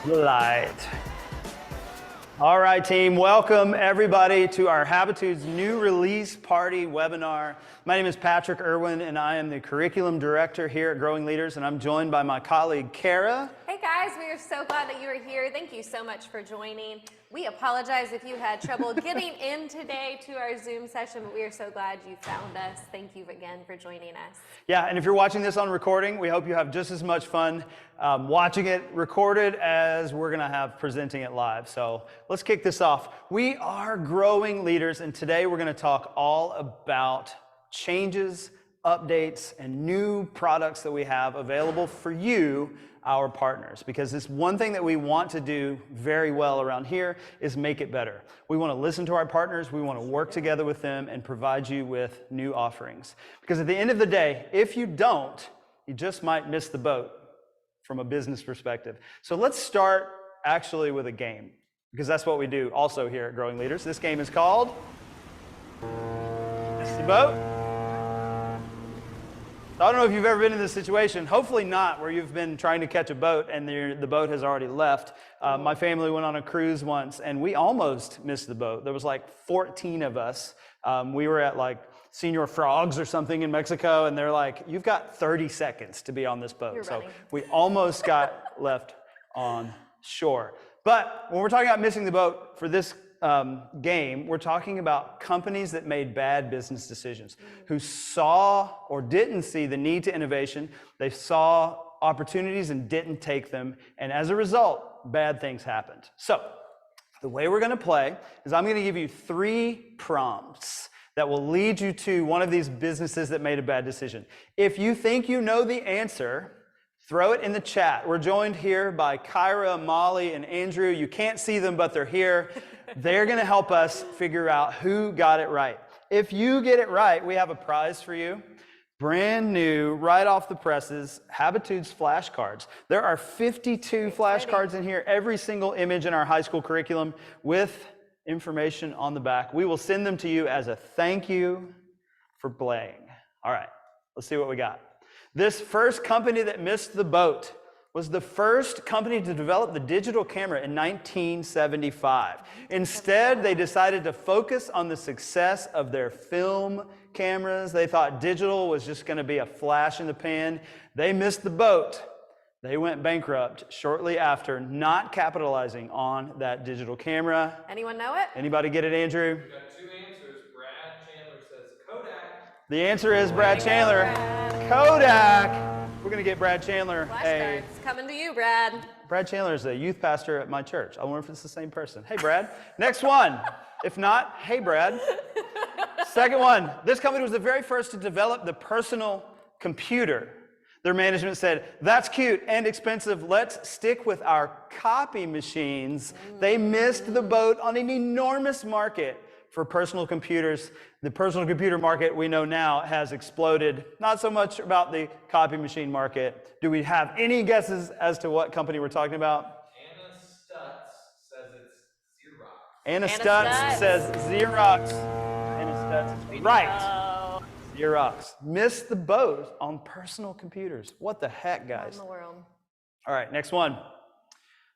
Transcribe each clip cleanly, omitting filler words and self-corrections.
Light. All right, team. Welcome everybody to our Habitudes new release party webinar. My name is Patrick Irwin, and I am the curriculum director here at Growing Leaders, and I'm joined by my colleague Kara. Hey guys, we are so glad that you are here. Thank you so much for joining. We apologize if you had trouble getting in today to our Zoom session, but we are so glad you found us. Thank you again for joining us. Yeah, and if you're watching this on recording, we hope you have just as much fun watching it recorded as we're gonna have presenting it live. So let's kick this off. We are Growing Leaders, and today we're gonna talk all about changes, updates, and new products that we have available for you, our partners, because this one thing that we want to do very well around here is make it better. We want to listen to our partners, we want to work together with them and provide you with new offerings. Because at the end of the day, if you don't, you just might miss the boat from a business perspective. So let's start actually with a game, because that's what we do also here at Growing Leaders. This game is called Miss the Boat. I don't know if you've ever been in this situation, hopefully not, where you've been trying to catch a boat and the boat has already left. My family went on a cruise once and we almost missed the boat. There was like 14 of us. We were at like Senior Frogs or something in Mexico, and they're like, you've got 30 seconds to be on this boat. So we almost got left on shore. But when we're talking about missing the boat for this game, we're talking about companies that made bad business decisions, who saw or didn't see the need to innovation. They saw opportunities and didn't take them, and as a result, bad things happened. So the way we're going to play is I'm going to give you 3 prompts that will lead you to one of these businesses that made a bad decision. If you think you know the answer, throw it in the chat. We're joined here by Kyra, Molly, and Andrew. You can't see them, but they're here. They're going to help us figure out who got it right. If you get it right, we have a prize for you. Brand new, right off the presses, Habitudes flashcards. There are 52 flashcards in here, every single image in our high school curriculum with information on the back. We will send them to you as a thank you for playing. All right, let's see what we got. This first company that missed the boat was the first company to develop the digital camera in 1975. Instead, they decided to focus on the success of their film cameras. They thought digital was just going to be a flash in the pan. They missed the boat. They went bankrupt shortly after, not capitalizing on that digital camera. Anyone know it? Anybody get it, Andrew? We've got 2 answers. Brad Chandler says Kodak. The answer is Brad Chandler. Kodak. We're going to get Brad Chandler. Flashcards coming to you, Brad. Brad Chandler is a youth pastor at my church. I wonder if it's the same person. Hey, Brad. Next one. If not, hey, Brad. Second one. This company was the very first to develop the personal computer. Their management said, that's cute and expensive. Let's stick with our copy machines. They missed the boat on an enormous market for personal computers. The personal computer market we know now has exploded. Not so much about the copy machine market. Do we have any guesses as to what company we're talking about? Anna Stutz says it's Xerox. Anna Stutz says Xerox. Anna Stutz is right. Xerox. Missed the boat on personal computers. What the heck, guys? In the world. All right, next one.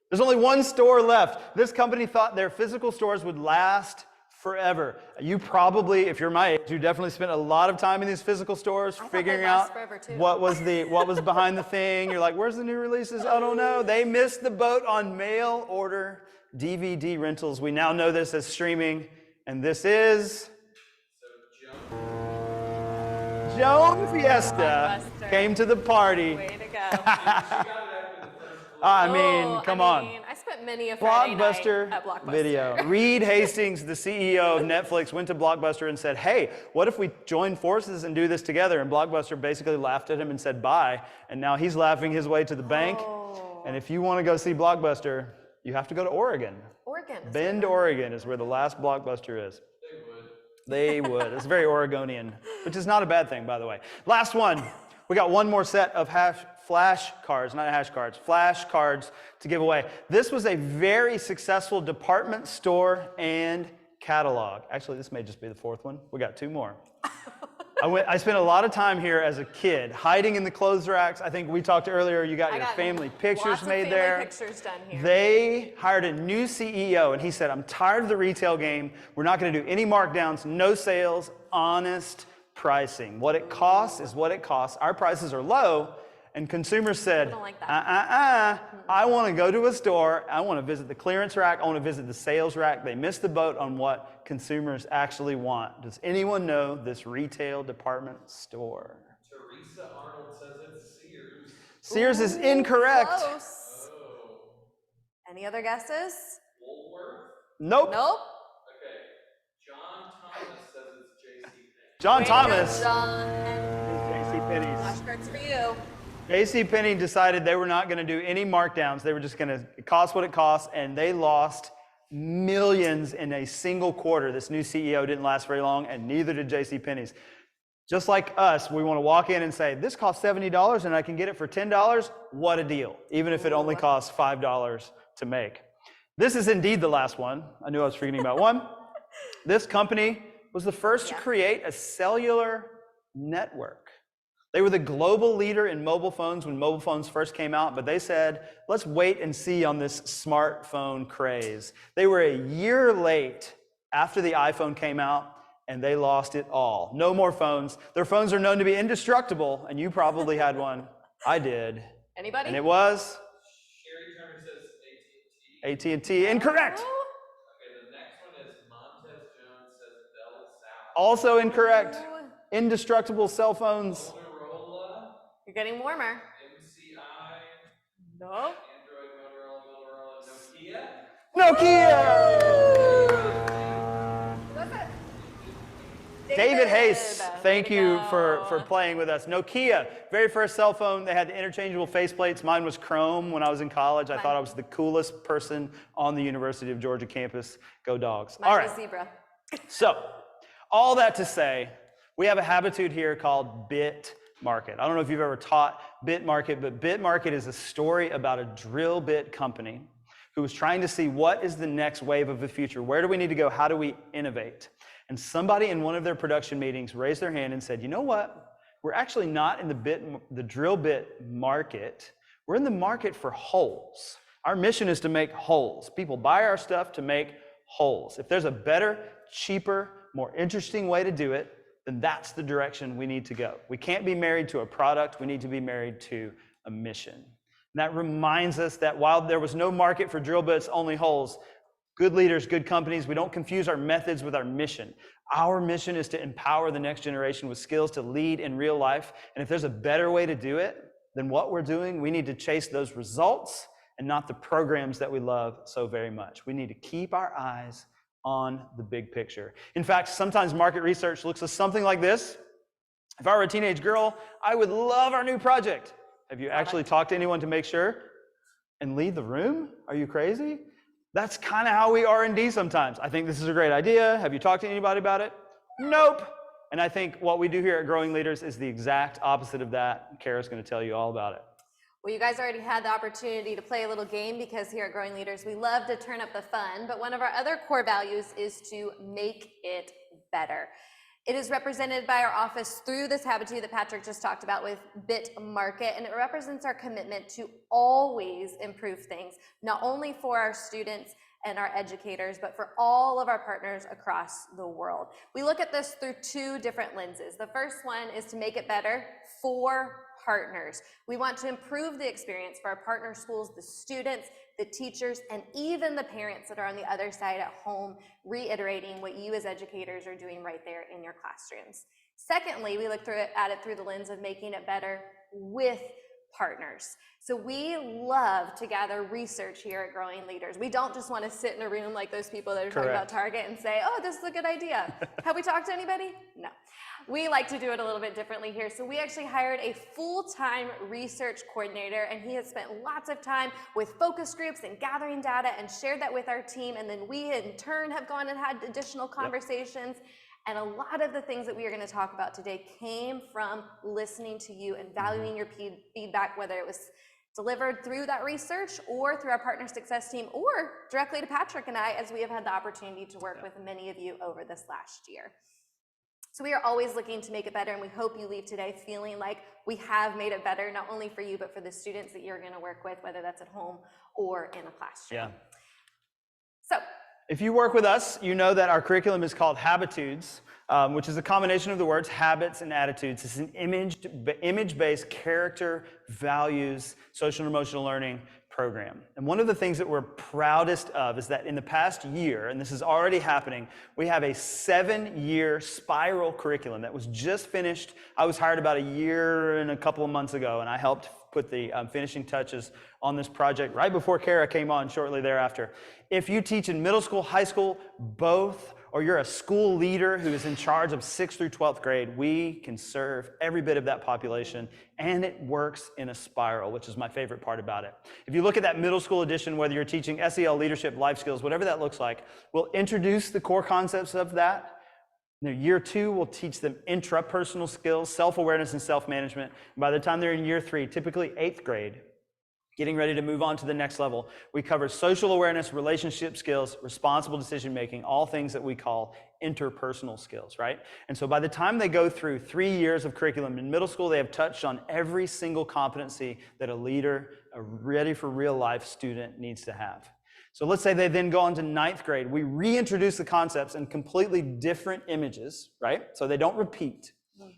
There's only one store left. This company thought their physical stores would last forever. You probably, if you're my age, you definitely spent a lot of time in these physical stores figuring out what was behind the thing. You're like, where's the new releases? I don't know. They missed the boat on mail order DVD rentals. We now know this as streaming, and this is Joan Fiesta came to the party. Way to go. I mean, come on. I spent many a Friday night at Blockbuster. Video. Reed Hastings, the CEO of Netflix, went to Blockbuster and said, hey, what if we join forces and do this together? And Blockbuster basically laughed at him and said, bye. And now he's laughing his way to the bank. And if you want to go see Blockbuster, you have to go to Oregon. Bend, Oregon is where the last Blockbuster is. They would. It's very Oregonian, which is not a bad thing, by the way. Last one. We got one more set of flashcards to give away. This was a very successful department store and catalog. Actually, this may just be the 4th one. We got 2 more. I spent a lot of time here as a kid, hiding in the clothes racks. I think we talked earlier, you got I your got family pictures lots of made family there. pictures done here. They hired a new CEO, and he said, I'm tired of the retail game. We're not going to do any markdowns, no sales, honest pricing. What it costs is what it costs. Our prices are low, and consumers said, I don't like that. I want to go to a store. I want to visit the clearance rack. I want to visit the sales rack. They missed the boat on what consumers actually want. Does anyone know this retail department store? Teresa Arnold says it's Sears. Sears is incorrect. Close. Oh. Any other guesses? Woolworth? Nope. Nope. Okay. John Thomas says it's JCPenney. John Way to go, Thomas. John. JCPenney's. Flashcards for you. JCPenney decided they were not going to do any markdowns. They were just going to cost what it costs, and they lost millions in a single quarter. This new CEO didn't last very long, and neither did JCPenney's. Just like us, we want to walk in and say, this costs $70 and I can get it for $10. What a deal, even if it only costs $5 to make. This is indeed the last one. I knew I was forgetting about one. This company was the first to create a cellular network. They were the global leader in mobile phones when mobile phones first came out, but they said, let's wait and see on this smartphone craze. They were a year late after the iPhone came out, and they lost it all. No more phones. Their phones are known to be indestructible, and you probably had one. I did. Anybody? And it was? Sherry Turner says AT&T. AT&T. Incorrect. Okay, the next one is Montez Jones says Bell South. Also incorrect. Indestructible cell phones. Motorola. You're getting warmer. MCI. Nope. Android, Motorola, Nokia. What's it? David Hayes, thank Way to you go. for playing with us. Nokia, very first cell phone. They had the interchangeable faceplates. Mine was chrome when I was in college. I thought I was the coolest person on the University of Georgia campus. Go Dogs. Mine All was right. zebra. So, all that to say, we have a habitude here called Bit Market. I don't know if you've ever taught Bit Market, but Bit Market is a story about a drill bit company who was trying to see what is the next wave of the future. Where do we need to go? How do we innovate? And somebody in one of their production meetings raised their hand and said, you know what? We're actually not in the drill bit market. We're in the market for holes. Our mission is to make holes. People buy our stuff to make holes. If there's a better, cheaper, more interesting way to do it, then that's the direction we need to go. We can't be married to a product. We need to be married to a mission. And that reminds us that while there was no market for drill bits, only holes, good leaders, good companies, we don't confuse our methods with our mission. Our mission is to empower the next generation with skills to lead in real life. And if there's a better way to do it than what we're doing, we need to chase those results and not the programs that we love so very much. We need to keep our eyes on the big picture. In fact, sometimes market research looks at something like this. If I were a teenage girl, I would love our new project. Have you actually talked to anyone to make sure and leave the room? Are you crazy? That's kind of how we R&D sometimes. I think this is a great idea. Have you talked to anybody about it? Nope. And I think what we do here at Growing Leaders is the exact opposite of that. Kara's going to tell you all about it. Well, you guys already had the opportunity to play a little game because here at Growing Leaders, we love to turn up the fun, but one of our other core values is to make it better. It is represented by our office through this habitude that Patrick just talked about with Bit Market, and it represents our commitment to always improve things, not only for our students and our educators, but for all of our partners across the world. We look at this through two different lenses. The first one is to make it better for partners. We want to improve the experience for our partner schools, the students, the teachers, and even the parents that are on the other side at home, reiterating what you as educators are doing right there in your classrooms. Secondly, we look at it through the lens of making it better with partners. So we love to gather research here at Growing Leaders. We don't just want to sit in a room like those people that are talking about Target and say, oh, this is a good idea. Have we talked to anybody? No. We like to do it a little bit differently here. So we actually hired a full-time research coordinator, and he has spent lots of time with focus groups and gathering data and shared that with our team. And then we in turn have gone and had additional conversations. And a lot of the things that we are going to talk about today came from listening to you and valuing your feedback, whether it was delivered through that research or through our partner success team or directly to Patrick and I, as we have had the opportunity to work with many of you over this last year. So we are always looking to make it better, and we hope you leave today feeling like we have made it better, not only for you, but for the students that you're gonna work with, whether that's at home or in a classroom. Yeah. So if you work with us, you know that our curriculum is called Habitudes, which is a combination of the words habits and attitudes. It's an image-based character, values, social and emotional learning program. And one of the things that we're proudest of is that in the past year, and this is already happening, we have a 7-year spiral curriculum that was just finished. I was hired about a year and a couple of months ago, and I helped put the finishing touches on this project right before Kara came on shortly thereafter. If you teach in middle school, high school, both, or you're a school leader who is in charge of 6th through 12th grade, we can serve every bit of that population, and it works in a spiral, which is my favorite part about it. If you look at that middle school edition, whether you're teaching SEL, leadership, life skills, whatever that looks like, we'll introduce the core concepts of that. Year 2, we'll teach them intrapersonal skills, self-awareness and self-management. By the time they're in year 3, typically 8th grade, getting ready to move on to the next level, we cover social awareness, relationship skills, responsible decision making, all things that we call interpersonal skills, right? And so by the time they go through 3 years of curriculum in middle school, they have touched on every single competency that a leader, a ready for real life student needs to have. So let's say they then go on to 9th grade. We reintroduce the concepts in completely different images, right? So they don't repeat.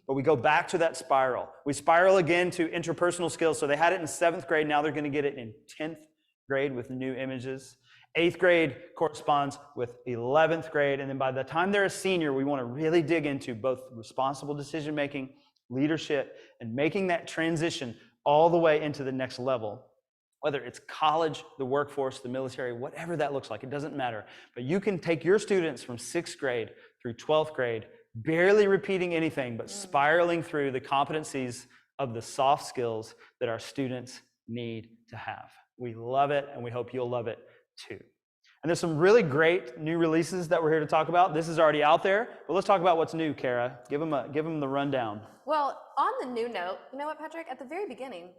But we go back to that spiral. We spiral again to interpersonal skills. So they had it in 7th grade. Now they're going to get it in 10th grade with new images. 8th grade corresponds with 11th grade. And then by the time they're a senior, we want to really dig into both responsible decision making, leadership, and making that transition all the way into the next level. Whether it's college, the workforce, the military, whatever that looks like, it doesn't matter. But you can take your students from 6th grade through 12th grade, barely repeating anything, but spiraling through the competencies of the soft skills that our students need to have. We love it, and we hope you'll love it too. And there's some really great new releases that we're here to talk about. This is already out there, but let's talk about what's new, Kara. Give them the rundown. Well, on the new note, you know what, Patrick? At the very beginning,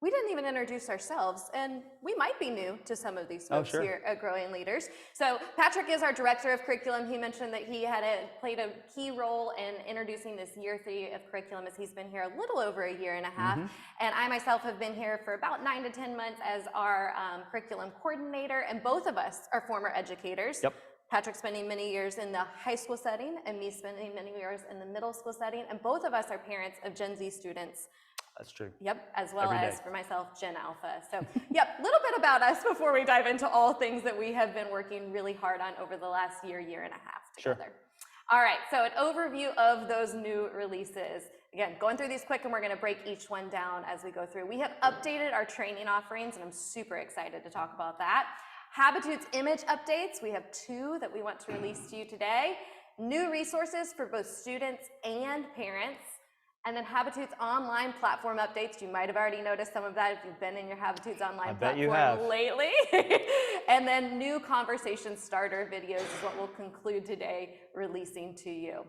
we didn't even introduce ourselves, and we might be new to some of these folks here at Growing Leaders. So Patrick is our director of curriculum. He mentioned that he had played a key role in introducing this year 3 of curriculum, as he's been here a little over a year and a half. And I myself have been here for about 9 to 10 months as our curriculum coordinator, and both of us are former educators. Yep. Patrick spending many years in the high school setting, and me spending many years in the middle school setting, and both of us are parents of Gen Z students. That's true. Yep, as well as for myself, Gen Alpha. So, yep, a little bit about us before we dive into all things that we have been working really hard on over the last year and a half together. Sure. All right, so an overview of those new releases. Again, going through these quick, and we're going to break each one down as we go through. We have updated our training offerings, and I'm super excited to talk about that. Habitudes image updates, we have 2 that we want to release to you today. New resources for both students and parents. And then Habitudes online platform updates. You might have already noticed some of that if you've been in your Habitudes online platform lately. And then new conversation starter videos is what we'll conclude today releasing to you.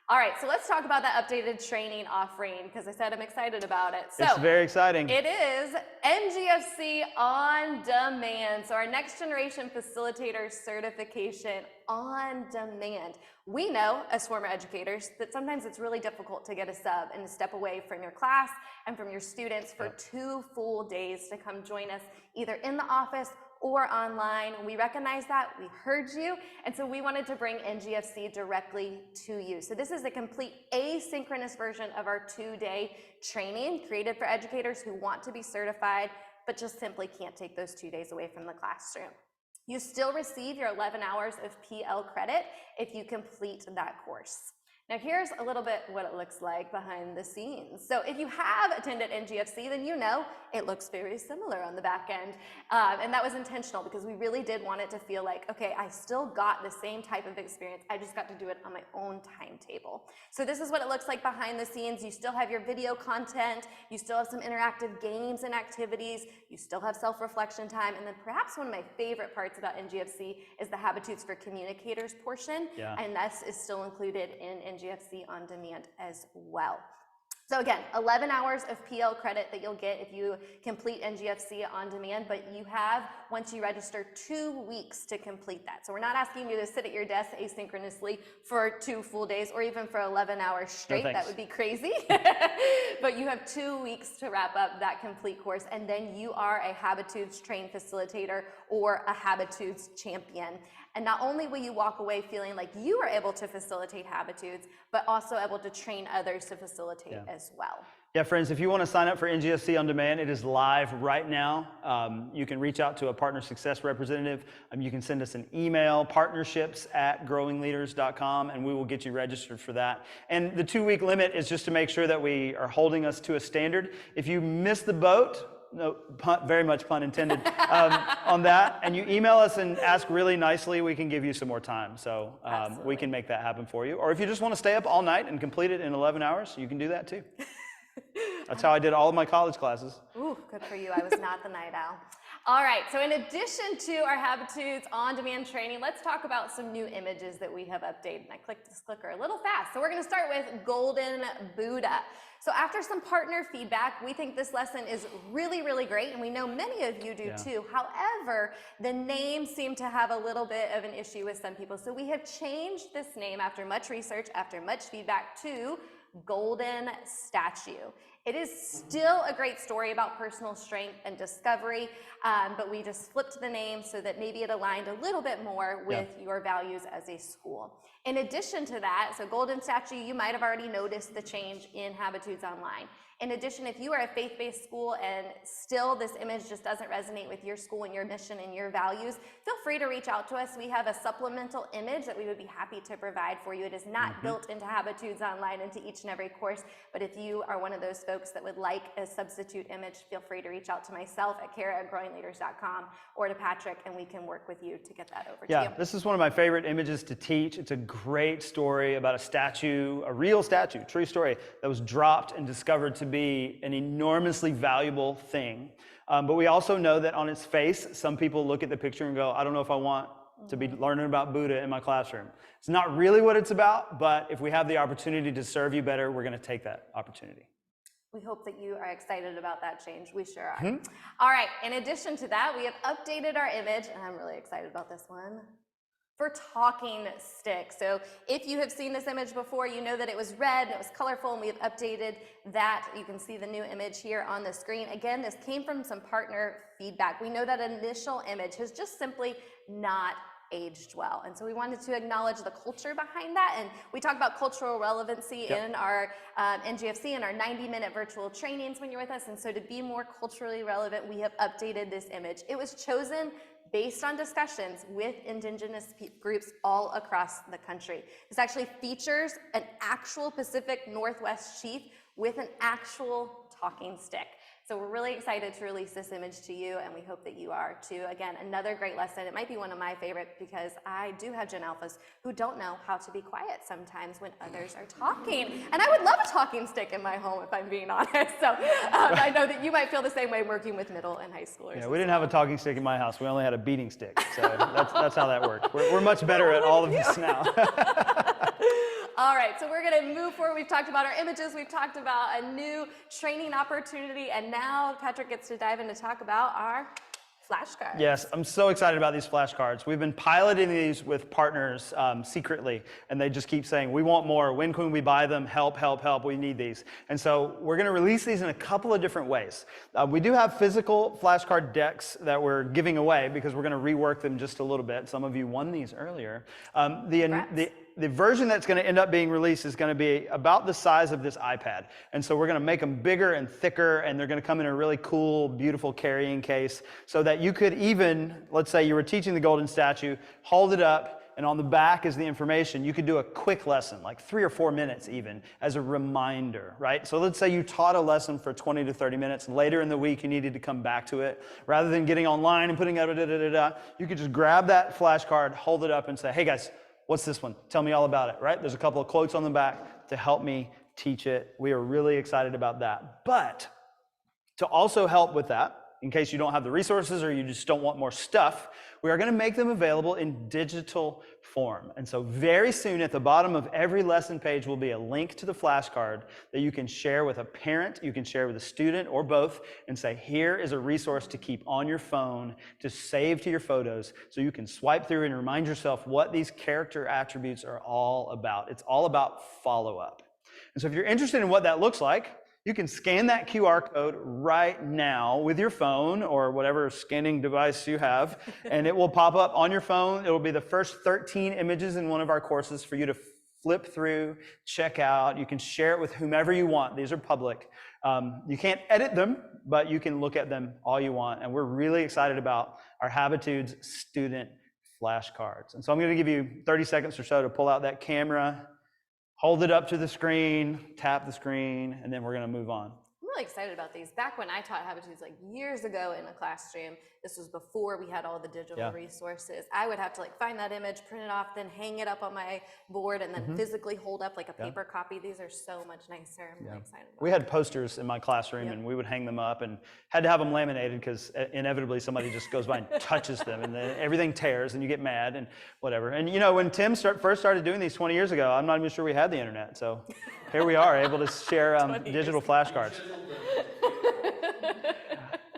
All right, so let's talk about that updated training offering, because I said I'm excited about it. So it's very exciting. It is NGFC on demand. So our next generation facilitator certification on demand. We know as former educators that sometimes it's really difficult to get a sub and to step away from your class and from your students for 2 full days to come join us either in the office or online. We recognize that, we heard you, and so we wanted to bring NGFC directly to you. So this is a complete asynchronous version of our 2-day training created for educators who want to be certified, but just simply can't take those 2 days away from the classroom. You still receive your 11 hours of PL credit if you complete that course. Now here's a little bit what it looks like behind the scenes. So if you have attended NGFC, then you know it looks very similar on the back end. And that was intentional because we really did want it to feel like, okay, I still got the same type of experience. I just got to do it on my own timetable. So this is what it looks like behind the scenes. You still have your video content. You still have some interactive games and activities. You still have self-reflection time. And then perhaps one of my favorite parts about NGFC is the Habitudes for Communicators portion. And this is still included in NGFC on demand as well. So again, 11 hours of PL credit that you'll get if you complete NGFC on demand, but you have once you register, 2 weeks to complete that. So we're not asking you to sit at your desk asynchronously for 2 full days or even for 11 hours straight. No, that would be crazy. But you have 2 weeks to wrap up that complete course, and then you are a Habitudes trained facilitator or a Habitudes champion. And not only will you walk away feeling like you are able to facilitate Habitudes, but also able to train others to facilitate as well. Yeah, friends, if you want to sign up for NGSC On Demand, it is live right now. You can reach out to a partner success representative. You can send us an email, partnerships@growingleaders.com, and we will get you registered for that. And the 2-week limit is just to make sure that we are holding us to a standard. If you miss the boat, no, pun, very much pun intended, on that, and you email us and ask really nicely, we can give you some more time. So we can make that happen for you. Or if you just want to stay up all night and complete it in 11 hours, you can do that too. That's how I did all of my college classes. Ooh, good for you. I was not the night owl. All right, so in addition to our Habitudes on-demand training, let's talk about some new images that we have updated. And I clicked this clicker a little fast. So we're going to start with Golden Buddha. So after some partner feedback, we think this lesson is really, really great, and we know many of you do too. However, the name seemed to have a little bit of an issue with some people. So we have changed this name after much research, after much feedback, to Golden Statue. It is still a great story about personal strength and discovery, but we just flipped the name so that maybe it aligned a little bit more with your values as a school. In addition to that, so Golden Statue, you might have already noticed the change in Habitudes Online. In addition, if you are a faith-based school and still this image just doesn't resonate with your school and your mission and your values, feel free to reach out to us. We have a supplemental image that we would be happy to provide for you. It is not built into Habitudes Online into each and every course, but if you are one of those folks that would like a substitute image, feel free to reach out to myself at Kara@growingleaders.com or to Patrick, and we can work with you to get that over to you. Yeah, this is one of my favorite images to teach. It's a great story about a statue, a real statue, true story, that was dropped and discovered to be an enormously valuable thing. But we also know that on its face, some people look at the picture and go, I don't know if I want to be learning about Buddha in my classroom. It's not really what it's about, but if we have the opportunity to serve you better, we're going to take that opportunity. We hope that you are excited about that change. We sure are. All right, in addition to that, we have updated our image, and I'm really excited about this one, for talking stick. So if you have seen this image before, you know that it was red and it was colorful, and we have updated that. You can see the new image here on the screen. Again, this came from some partner feedback. We know that initial image has just simply not aged well. And so we wanted to acknowledge the culture behind that. And we talk about cultural relevancy in our NGFC and our 90-minute virtual trainings when you're with us. And so to be more culturally relevant, we have updated this image. It was chosen based on discussions with Indigenous groups all across the country. This actually features an actual Pacific Northwest chief with an actual talking stick. So we're really excited to release this image to you, and we hope that you are too. Again, another great lesson. It might be one of my favorite because I do have Gen Alphas who don't know how to be quiet sometimes when others are talking. And I would love a talking stick in my home, if I'm being honest. So I know that you might feel the same way working with middle and high schoolers. Yeah, we didn't have a talking stick in my house. We only had a beating stick. So that's how that worked. We're much better at all of this now. All right, so we're going to move forward. We've talked about our images. We've talked about a new training opportunity. And now Patrick gets to dive in to talk about our flashcards. Yes, I'm so excited about these flashcards. We've been piloting these with partners secretly, and they just keep saying, we want more. When can we buy them? Help, help, help. We need these. And so we're going to release these in a couple of different ways. We do have physical flashcard decks that we're giving away because we're going to rework them just a little bit. Some of you won these earlier. The version that's going to end up being released is going to be about the size of this iPad. And so we're going to make them bigger and thicker, and they're going to come in a really cool, beautiful carrying case so that you could even, let's say you were teaching the golden statue, hold it up, and on the back is the information. You could do a quick lesson, like 3 or 4 minutes even, as a reminder, right? So let's say you taught a lesson for 20 to 30 minutes. Later in the week, you needed to come back to it. Rather than getting online and putting out you could just grab that flashcard, hold it up, and say, hey guys, what's this one? Tell me all about it, right? There's a couple of quotes on the back to help me teach it. We are really excited about that. But to also help with that, in case you don't have the resources or you just don't want more stuff, we are going to make them available in digital form. And so very soon at the bottom of every lesson page will be a link to the flashcard that you can share with a parent, you can share with a student or both, and say, here is a resource to keep on your phone, to save to your photos, so you can swipe through and remind yourself what these character attributes are all about. It's all about follow-up. And so if you're interested in what that looks like, you can scan that QR code right now with your phone or whatever scanning device you have, and it will pop up on your phone. It will be the first 13 images in one of our courses for you to flip through, check out. You can share it with whomever you want. These are public. You can't edit them, but you can look at them all you want. And we're really excited about our Habitudes student flashcards. And so I'm going to give you 30 seconds or so to pull out that camera, hold it up to the screen, tap the screen, and then we're going to move on. I'm really excited about these. Back when I taught Habitudes like years ago in a classroom, this was before we had all the digital resources. I would have to like find that image, print it off, then hang it up on my board, and then physically hold up like a paper copy. These are so much nicer. I'm really excited about We had posters in my classroom, and we would hang them up and had to have them laminated because inevitably somebody just goes by and touches them, and then everything tears, and you get mad and whatever. And you know, when Tim first started doing these 20 years ago, I'm not even sure we had the internet. So here we are, able to share digital flashcards.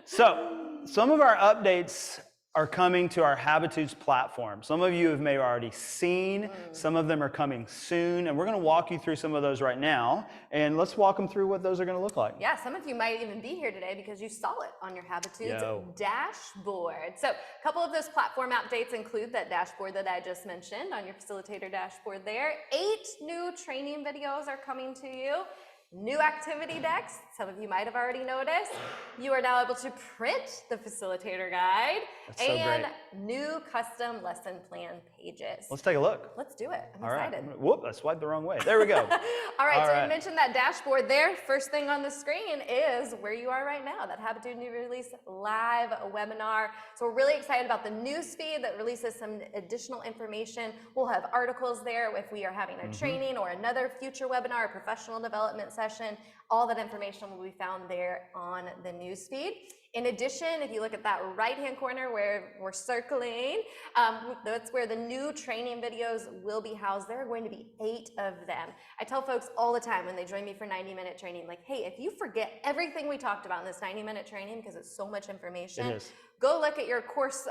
So some of our updates are coming to our Habitudes platform. Some of you may have already seen, some of them are coming soon, and we're going to walk you through some of those right now, and let's walk them through what those are going to look like. Yeah, some of you might even be here today because you saw it on your Habitudes dashboard. So a couple of those platform updates include that dashboard that I just mentioned on your facilitator dashboard there. 8 new training videos are coming to you. New activity decks, some of you might have already noticed. You are now able to print the facilitator guide. That's so and great. New custom lesson plan pages. Let's take a look. Let's do it. I'm All right. excited. Whoop, I swiped the wrong way. There we go. All right, All so right. you mentioned that dashboard there. First thing on the screen is where you are right now, that Habitude New Release live webinar. So we're really excited about the news feed that releases some additional information. We'll have articles there if we are having a training or another future webinar or professional development session. All that information will be found there on the news feed. In addition, if you look at that right-hand corner where we're circling, that's where the new training videos will be housed. There are going to be 8 of them. I tell folks all the time when they join me for 90-minute training, like, hey, if you forget everything we talked about in this 90-minute training, because it's so much information, go look at your course,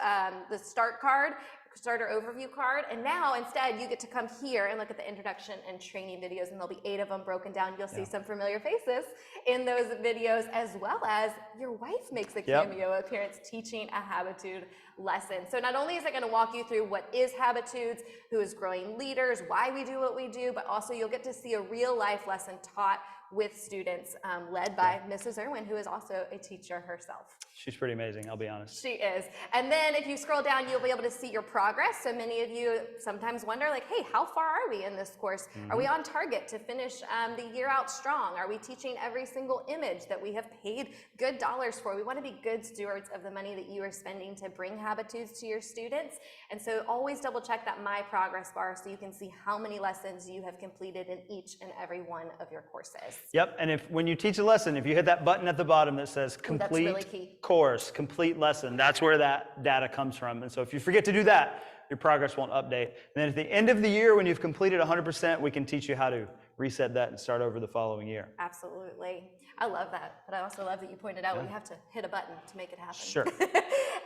the start card, starter overview card, and now instead you get to come here and look at the introduction and training videos, and there'll be 8 of them broken down. You'll see some familiar faces in those videos, as well as your wife makes a cameo appearance teaching a Habitude lesson. So not only is it going to walk you through what is Habitudes, who is growing leaders, why we do what we do, but also you'll get to see a real life lesson taught with students led by Mrs. Irwin, who is also a teacher herself. She's pretty amazing, I'll be honest. She is. And then if you scroll down, you'll be able to see your progress. So many of you sometimes wonder, like, hey, how far are we in this course? Are we on target to finish the year out strong? Are we teaching every single image that we have paid good dollars for? We want to be good stewards of the money that you are spending to bring Habitudes to your students. And so always double check that My Progress bar so you can see how many lessons you have completed in each and every one of your courses. Yep, and when you teach a lesson, if you hit that button at the bottom that says complete really key. course, complete lesson, that's where that data comes from. And so if you forget to do that, your progress won't update. And then at the end of the year, when you've completed 100%, we can teach you how to reset that and start over the following year. Absolutely. I love that. But I also love that you pointed out we have to hit a button to make it happen. Sure.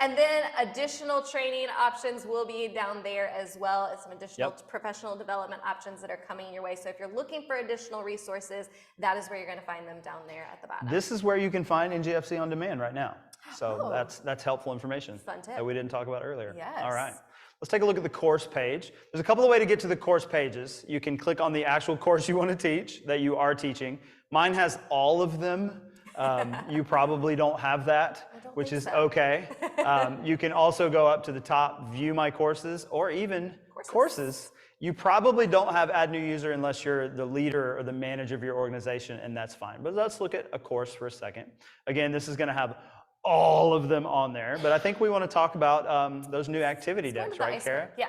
And then additional training options will be down there as well as some additional professional development options that are coming your way. So if you're looking for additional resources, that is where you're going to find them down there at the bottom. This is where you can find NGFC on demand right now. So that's helpful information Fun tip. that we didn't talk about earlier. Yes. All right. Let's take a look at the course page. There's a couple of ways to get to the course pages. You can click on the actual course you want to teach, that you are teaching. Mine has all of them. You probably don't have that, which is okay. You can also go up to the top, view my courses, or even courses. You probably don't have add new user unless you're the leader or the manager of your organization, and that's fine. But let's look at a course for a second. Again, this is going to have all of them on there, but I think we want to talk about those new activity decks, right, Kara? Yeah.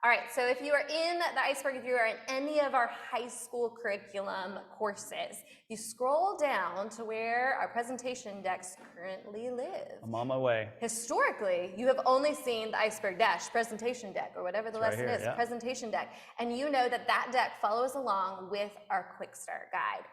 All right, so if you are in the iceberg, if you are in any of our high school curriculum courses, you scroll down to where our presentation decks currently live. I'm on my way. Historically, you have only seen the iceberg dash presentation deck, or whatever the lesson here, is, yeah. presentation deck, and you know that that deck follows along with our quick start guide.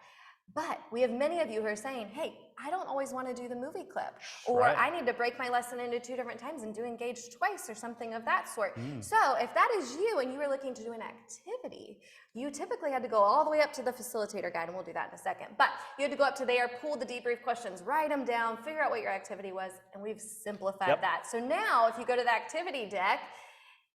But we have many of you who are saying, hey, I don't always want to do the movie clip, or Right. I need to break my lesson into 2 different times and do engage twice or something of that sort. So if that is you and you were looking to do an activity, you typically had to go all the way up to the facilitator guide, and we'll do that in a second. But you had to go up to there, pull the debrief questions, write them down, figure out what your activity was, and we've simplified that. So now if you go to the activity deck,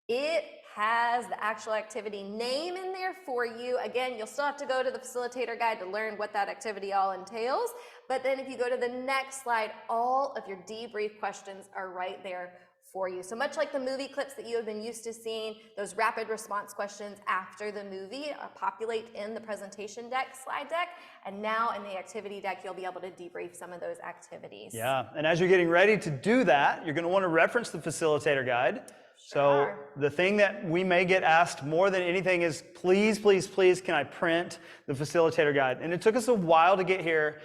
it has the actual activity name in there for you. Again, you'll still have to go to the facilitator guide to learn what that activity all entails. But then if you go to the next slide, all of your debrief questions are right there for you. So much like the movie clips that you have been used to seeing, those rapid response questions after the movie populate in the presentation deck, slide deck, and now in the activity deck, you'll be able to debrief some of those activities. Yeah, and as you're getting ready to do that, you're going to want to reference the facilitator guide. So the thing that we may get asked more than anything is, please, please, please, can I print the facilitator guide? And it took us a while to get here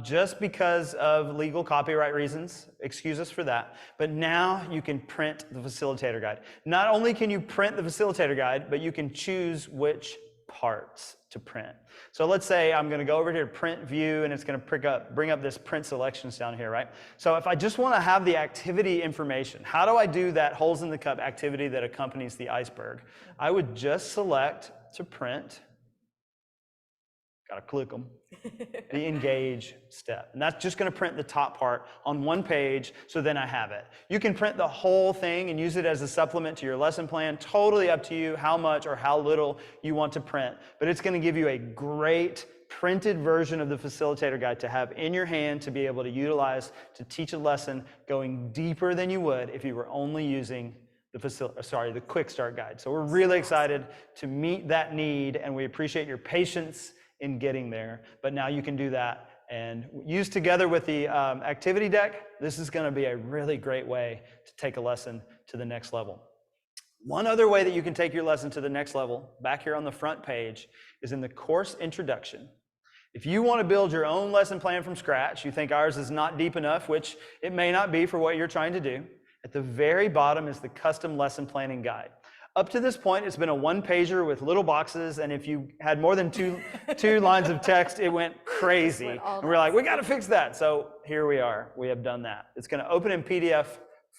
just because of legal copyright reasons. Excuse us for that. But now you can print the facilitator guide. Not only can you print the facilitator guide, but you can choose which parts to print. So let's say I'm going to go over here to print view, and it's going to bring up this print selections down here, right? So if I just want to have the activity information, how do I do that holes in the cup activity that accompanies the iceberg? I would just select to print. Got to click them. The engage step. And that's just going to print the top part on one page, so then I have it. You can print the whole thing and use it as a supplement to your lesson plan. Totally up to you how much or how little you want to print. But it's going to give you a great printed version of the facilitator guide to have in your hand to be able to utilize to teach a lesson going deeper than you would if you were only using the quick start guide. So we're really excited to meet that need, and we appreciate your patience in getting there. But now you can do that and use together with the activity deck. This is going to be a really great way to take a lesson to the next level. One other way that you can take your lesson to the next level, back here on the front page, is in the course introduction. If you want to build your own lesson plan from scratch, you think ours is not deep enough, which it may not be for what you're trying to do, at the very bottom is the custom lesson planning guide. Up to this point, it's been a one-pager with little boxes, and if you had more than two lines of text, it went crazy. And we're like, we got to fix that. So here we are. We have done that. It's going to open in PDF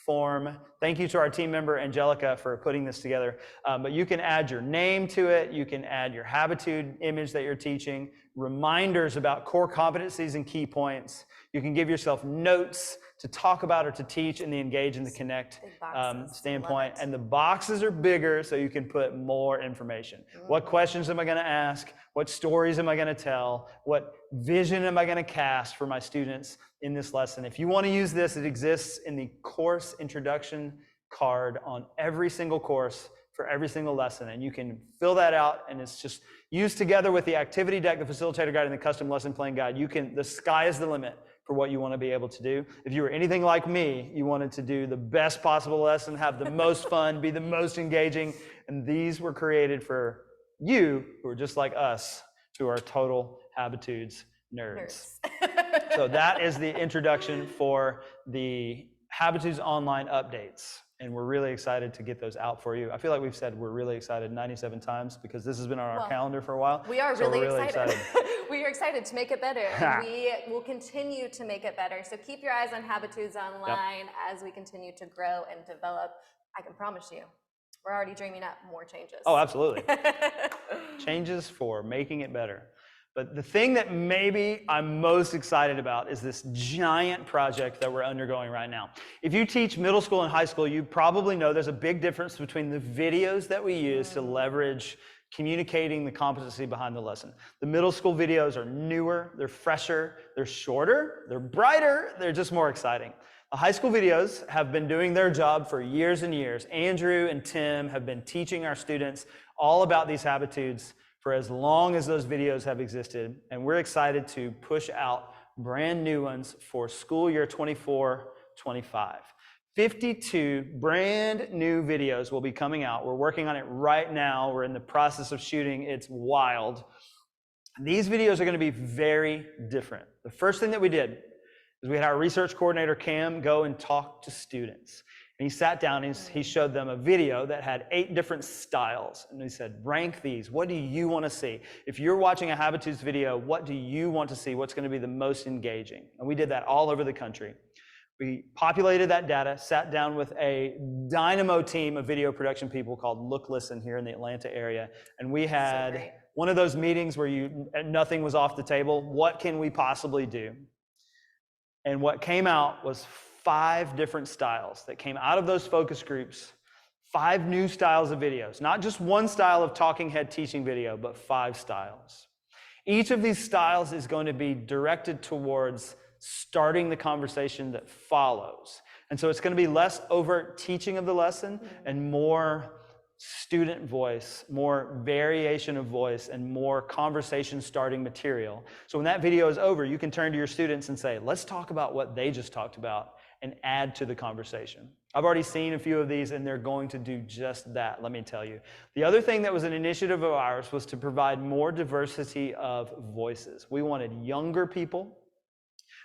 form. Thank you to our team member, Angelica, for putting this together. But you can add your name to it. You can add your Habitude image that you're teaching, reminders about core competencies and key points. You can give yourself notes to talk about or to teach in the engage and the connect standpoint. And the boxes are bigger, so you can put more information. What questions am I going to ask? What stories am I going to tell? What vision am I going to cast for my students in this lesson? If you want to use this, it exists in the course introduction card on every single course for every single lesson, and you can fill that out, and it's just used together with the activity deck, the facilitator guide, and the custom lesson plan guide. The sky is the limit for what you want to be able to do. If you were anything like me, you wanted to do the best possible lesson, have the most fun, be the most engaging, and these were created for you who are just like us, who are total Habitudes nerds. So that is the introduction for the Habitudes online updates. And we're really excited to get those out for you. I feel like we've said we're really excited 97 times because this has been on our calendar for a while. We are really excited. We are excited to make it better. And we will continue to make it better. So keep your eyes on Habitudes online as we continue to grow and develop. I can promise you, we're already dreaming up more changes. Oh, absolutely. Changes for making it better. But the thing that maybe I'm most excited about is this giant project that we're undergoing right now. If you teach middle school and high school, you probably know there's a big difference between the videos that we use to leverage communicating the competency behind the lesson. The middle school videos are newer, they're fresher, they're shorter, they're brighter, they're just more exciting. The high school videos have been doing their job for years and years. Andrew and Tim have been teaching our students all about these Habitudes for as long as those videos have existed, and we're excited to push out brand new ones for school year 24-25. 52 brand new videos will be coming out. We're working on it right now. We're in the process of shooting. It's wild. These videos are going to be very different. The first thing that we did is we had our research coordinator, Cam, go and talk to students. And he sat down and he showed them a video that had 8 different styles. And he said, rank these. What do you want to see? If you're watching a Habitudes video, what do you want to see? What's going to be the most engaging? And we did that all over the country. We populated that data, sat down with a dynamo team of video production people called Look Listen here in the Atlanta area. And we had one of those meetings where nothing was off the table. What can we possibly do? And what came out was 5 different styles that came out of those focus groups, 5 new styles of videos, not just one style of talking head teaching video, but 5 styles. Each of these styles is going to be directed towards starting the conversation that follows. And so it's going to be less overt teaching of the lesson and more student voice, more variation of voice, and more conversation starting material. So when that video is over, you can turn to your students and say, let's talk about what they just talked about and add to the conversation. I've already seen a few of these and they're going to do just that, let me tell you. The other thing that was an initiative of ours was to provide more diversity of voices. We wanted younger people.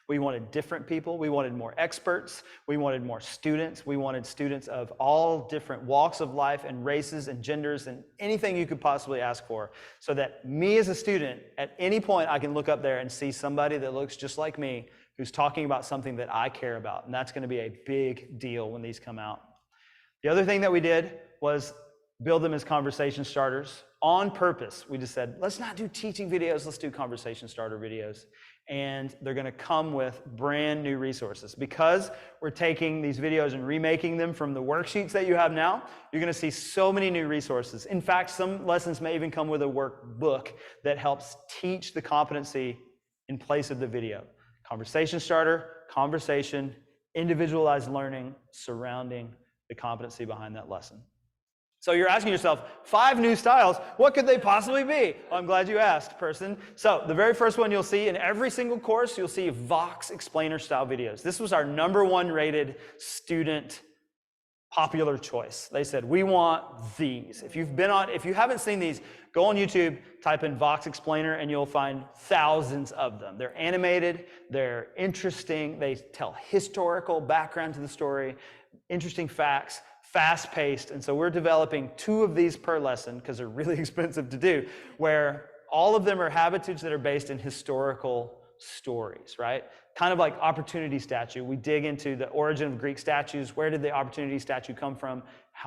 We wanted different people. We wanted more experts. We wanted more students. We wanted students of all different walks of life and races and genders and anything you could possibly ask for, so that me as a student, at any point, I can look up there and see somebody that looks just like me who's talking about something that I care about. And that's going to be a big deal when these come out. The other thing that we did was build them as conversation starters on purpose. We just said, let's not do teaching videos, let's do conversation starter videos. And they're going to come with brand new resources. Because we're taking these videos and remaking them from the worksheets that you have now, you're going to see so many new resources. In fact, some lessons may even come with a workbook that helps teach the competency in place of the video. Conversation starter, conversation, individualized learning surrounding the competency behind that lesson. So you're asking yourself, 5 new styles, what could they possibly be? Well, I'm glad you asked, person. So the very first one you'll see in every single course, you'll see Vox explainer style videos. This was our #1 rated student popular choice. They said, we want these. If you haven't seen these, go on YouTube, type in Vox explainer, and you'll find thousands of them. They're animated, they're interesting, they tell historical background to the story, interesting facts, fast-paced, and so we're developing 2 of these per lesson because they're really expensive to do, where all of them are Habitudes that are based in historical stories, right? Kind of like Opportunity Statue. We dig into the origin of Greek statues. Where did the Opportunity Statue come from?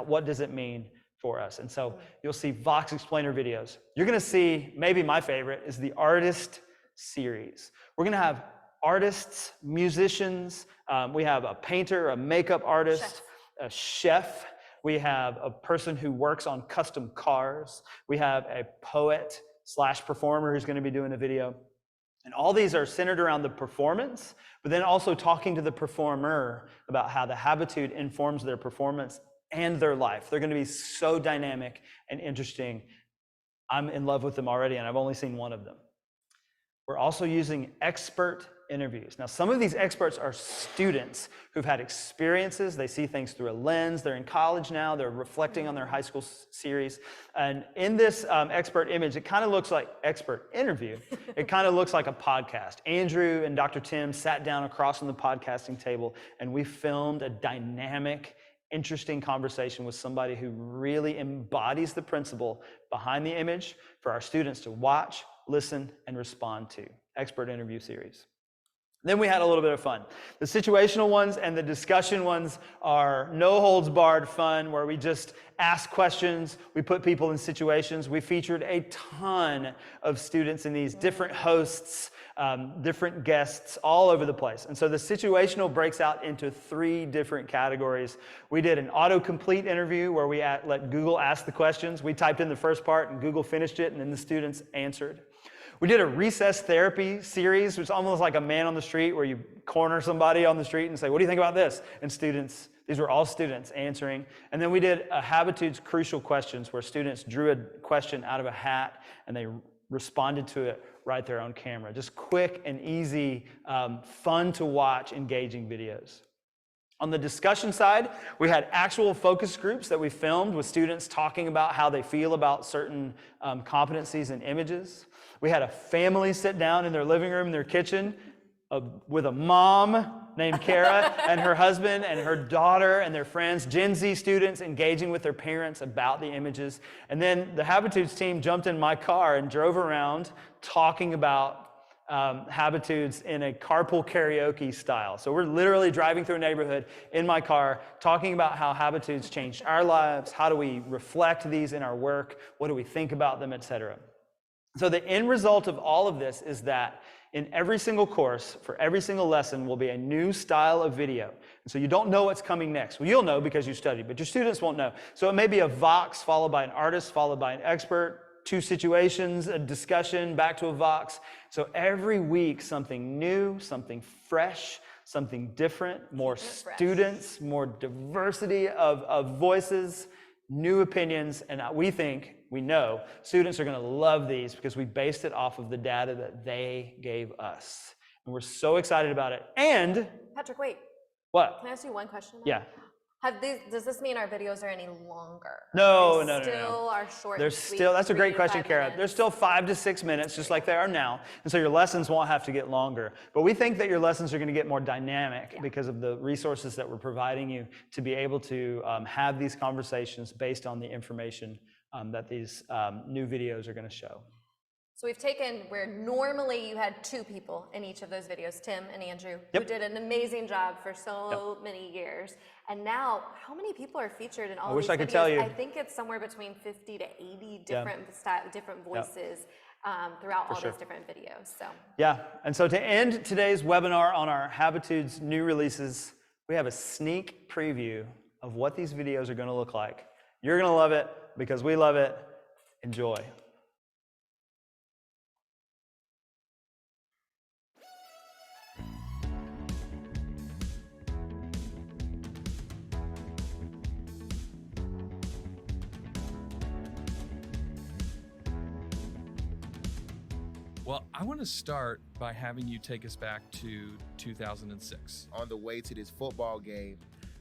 What does it mean for us? And so you'll see Vox explainer videos. You're going to see, maybe my favorite, is the artist series. We're going to have artists, musicians. We have a painter, a makeup artist, a chef. We have a person who works on custom cars. We have a poet / performer who's going to be doing a video. And all these are centered around the performance, but then also talking to the performer about how the Habitude informs their performance and their life. They're going to be so dynamic and interesting. I'm in love with them already, and I've only seen one of them. We're also using expert interviews. Now, some of these experts are students who've had experiences. They see things through a lens. They're in college now. They're reflecting on their high school series. And in this expert image, it kind of looks like expert interview. It kind of looks like a podcast. Andrew and Dr. Tim sat down across from the podcasting table, and we filmed a dynamic, interesting conversation with somebody who really embodies the principle behind the image for our students to watch, listen, and respond to. Expert interview series. Then we had a little bit of fun. The situational ones and the discussion ones are no holds barred fun, where we just ask questions, we put people in situations. We featured a ton of students in these, different hosts, different guests all over the place. And so the situational breaks out into 3 different categories. We did an autocomplete interview where we let Google ask the questions. We typed in the first part and Google finished it, and then the students answered. We did a recess therapy series, which is almost like a man on the street, where you corner somebody on the street and say, what do you think about this? And students, these were all students answering. And then we did a Habitudes crucial questions, where students drew a question out of a hat and they responded to it right there on camera. Just quick and easy, fun to watch, engaging videos. On the discussion side, we had actual focus groups that we filmed with students talking about how they feel about certain competencies and images. We had a family sit down in their living room, in their kitchen, with a mom named Kara and her husband and her daughter and their friends, Gen Z students engaging with their parents about the images. And then the Habitudes team jumped in my car and drove around talking about Habitudes in a carpool karaoke style. So we're literally driving through a neighborhood in my car, talking about how Habitudes changed our lives, how do we reflect these in our work, what do we think about them, etc. So the end result of all of this is that in every single course, for every single lesson, will be a new style of video. And so you don't know what's coming next. Well, you'll know because you studied, but your students won't know. So it may be a Vox followed by an artist, followed by an expert, two situations, a discussion, back to a Vox. So every week, something new, something fresh, something different, more students, more diversity of voices, new opinions, and we know, students are gonna love these because we based it off of the data that they gave us. And we're so excited about it. And Patrick, wait. What? Can I ask you one question? Yeah. Does this mean our videos are any longer? No. Still are short. They're and sweet, still, that's a 3 great to question, 5 Kara. minutes? They're still 5 to 6 minutes, just like they are now. And so your lessons won't have to get longer. But we think that your lessons are gonna get more dynamic because of the resources that we're providing you to be able to have these conversations based on the information that these new videos are gonna show. So we've taken where normally you had 2 people in each of those videos, Tim and Andrew, who did an amazing job for so many years. And now, how many people are featured in all these videos? I could tell you. I think it's somewhere between 50 to 80 different voices throughout all those different videos. So yeah, and so to end today's webinar on our Habitudes new releases, we have a sneak preview of what these videos are gonna look like. You're gonna love it because we love it. Enjoy. Well, I want to start by having you take us back to 2006. On the way to this football game,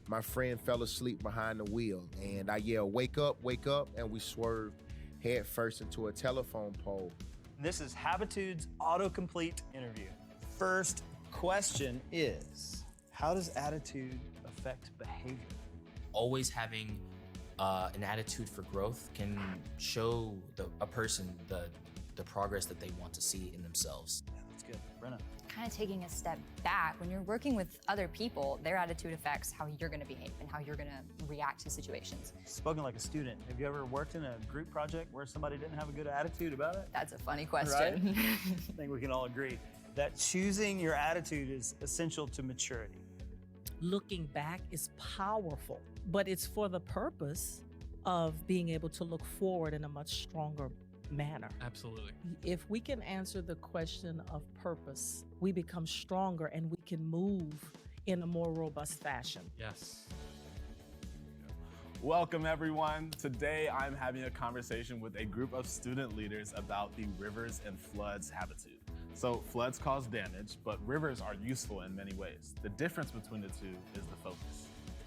my friend fell asleep behind the wheel, and I yelled, wake up, and we swerved head first into a telephone pole. This is Habitudes autocomplete interview. First question is, how does attitude affect behavior? Always having an attitude for growth can show a person the progress that they want to see in themselves. Yeah, that's good. Brenna. Kind of taking a step back, when you're working with other people, their attitude affects how you're going to behave and how you're going to react to situations. Spoken like a student, have you ever worked in a group project where somebody didn't have a good attitude about it? That's a funny question. Right? I think we can all agree that choosing your attitude is essential to maturity. Looking back is powerful, but it's for the purpose of being able to look forward in a much stronger manner. Absolutely. If we can answer the question of purpose, we become stronger and we can move in a more robust fashion. Yes. Welcome everyone. Today I'm having a conversation with a group of student leaders about the rivers and floods habitude. So floods cause damage, but rivers are useful in many ways. The difference between the two is the focus.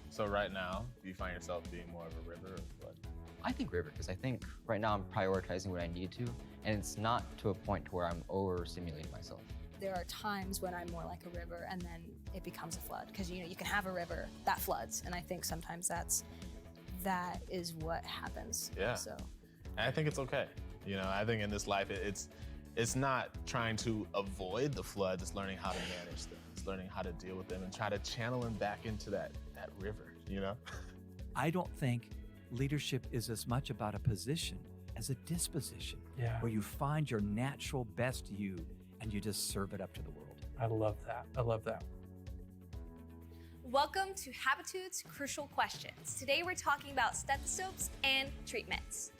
So right now, do you find yourself being more of a river or a flood? I think river, because I think right now I'm prioritizing what I need to, and it's not to a point to where I'm overstimulating myself. There are times when I'm more like a river and then it becomes a flood, because you can have a river that floods, and I think sometimes that is what happens. Yeah. So, and I think it's okay. I think in this life it's not trying to avoid the floods, it's learning how to manage them. It's learning how to deal with them and try to channel them back into that river, I don't think leadership is as much about a position as a disposition, where you find your natural best you and you just serve it up to the world. I love that. I love that. welcome to Habitudes Crucial Questions. Today we're talking about stethoscopes and treatments.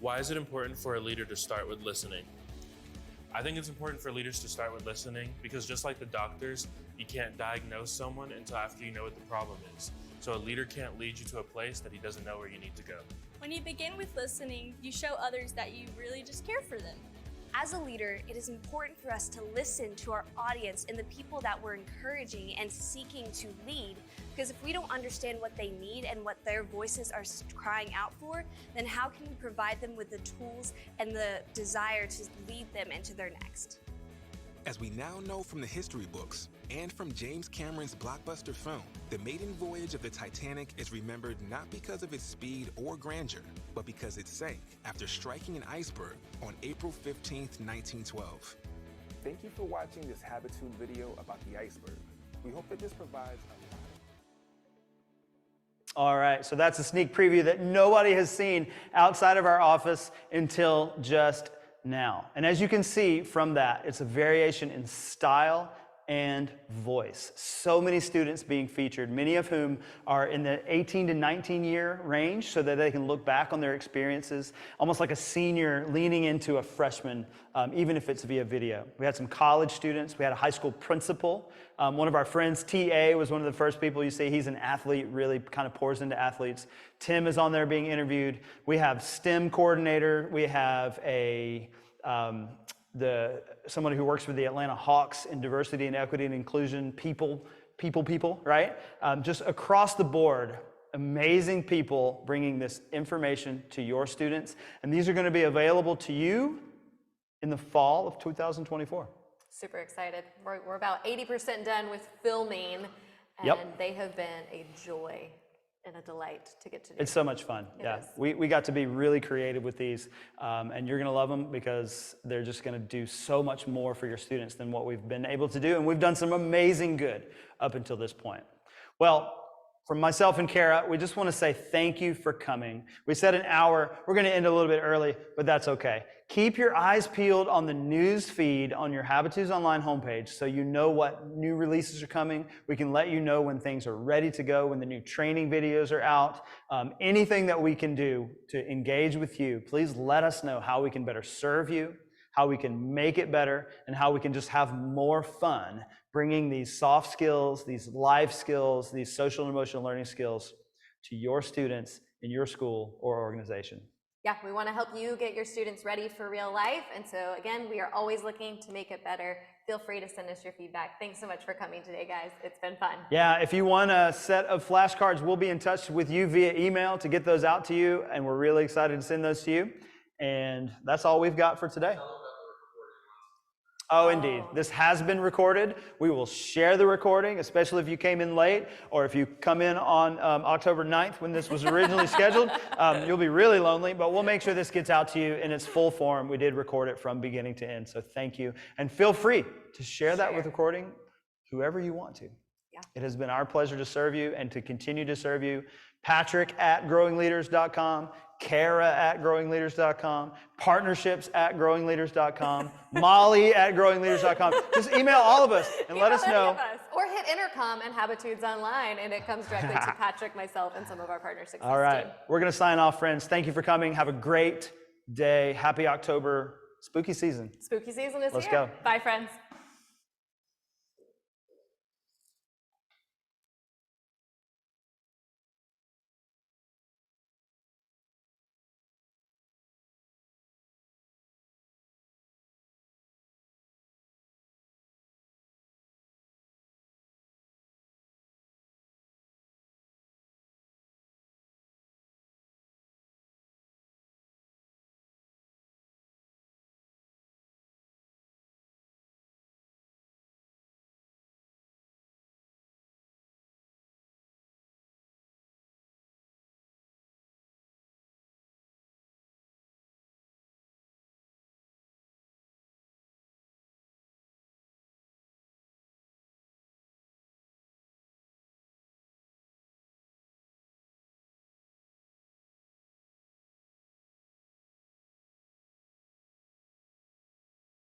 Why is it important for a leader to start with listening? I think it's important for leaders to start with listening because just like the doctors, you can't diagnose someone until after you know what the problem is. So a leader can't lead you to a place that he doesn't know where you need to go. When you begin with listening, you show others that you really just care for them. As a leader, it is important for us to listen to our audience and the people that we're encouraging and seeking to lead, because if we don't understand what they need and what their voices are crying out for, then how can we provide them with the tools and the desire to lead them into their next? As we now know from the history books and from James Cameron's blockbuster film, the maiden voyage of the Titanic is remembered not because of its speed or grandeur, but because it sank after striking an iceberg on April 15th, 1912. Thank you for watching this Habitude video about the iceberg. We hope that this provides a All right, so that's a sneak preview that nobody has seen outside of our office until just now. And as you can see from that, it's a variation in style and voice. So many students being featured, many of whom are in the 18 to 19 year range so that they can look back on their experiences, almost like a senior leaning into a freshman, even if it's via video. We had some college students, we had a high school principal. One of our friends, TA, was one of the first people you see. He's an athlete, really kind of pours into athletes. Tim is on there being interviewed. We have STEM coordinator. We have someone who works for the Atlanta Hawks in diversity and equity and inclusion, people, right? Just across the board, amazing people bringing this information to your students. And these are going to be available to you in the fall of 2024. Super excited. We're about 80% done with filming, and Yep. they have been a joy and a delight to get to do. It's so much fun. It Yeah, is. we got to be really creative with these, and you're going to love them because they're just going to do so much more for your students than what we've been able to do, and we've done some amazing good up until this point. Well, from myself and Kara, we just want to say thank you for coming. We said an hour. We're going to end a little bit early, but that's okay. Keep your eyes peeled on the news feed on your Habitudes Online homepage so you know what new releases are coming. We can let you know when things are ready to go, when the new training videos are out. Anything that we can do to engage with you, please let us know how we can better serve you, how we can make it better, and how we can just have more fun bringing these soft skills, these life skills, these social and emotional learning skills to your students in your school or organization. Yeah, we want to help you get your students ready for real life. And so again, we are always looking to make it better. Feel free to send us your feedback. Thanks so much for coming today, guys. It's been fun. Yeah, if you want a set of flashcards, we'll be in touch with you via email to get those out to you, and we're really excited to send those to you. And that's all we've got for today. Oh, indeed. This has been recorded. We will share the recording, especially if you came in late, or if you come in on October 9th when this was originally scheduled. You'll be really lonely, but we'll make sure this gets out to you in its full form. We did record it from beginning to end, so thank you. And feel free to share that with recording whoever you want to. Yeah. It has been our pleasure to serve you and to continue to serve you. Patrick@growingleaders.com, Kara@growingleaders.com, partnerships@growingleaders.com, Molly@growingleaders.com. Just email all of us and let us know. Or hit intercom and Habitudes Online, and it comes directly to Patrick, myself, and some of our Partner Success All right. team. We're going to sign off, friends. Thank you for coming. Have a great day. Happy October. Spooky season. Spooky season is Let's here. go. Bye, friends.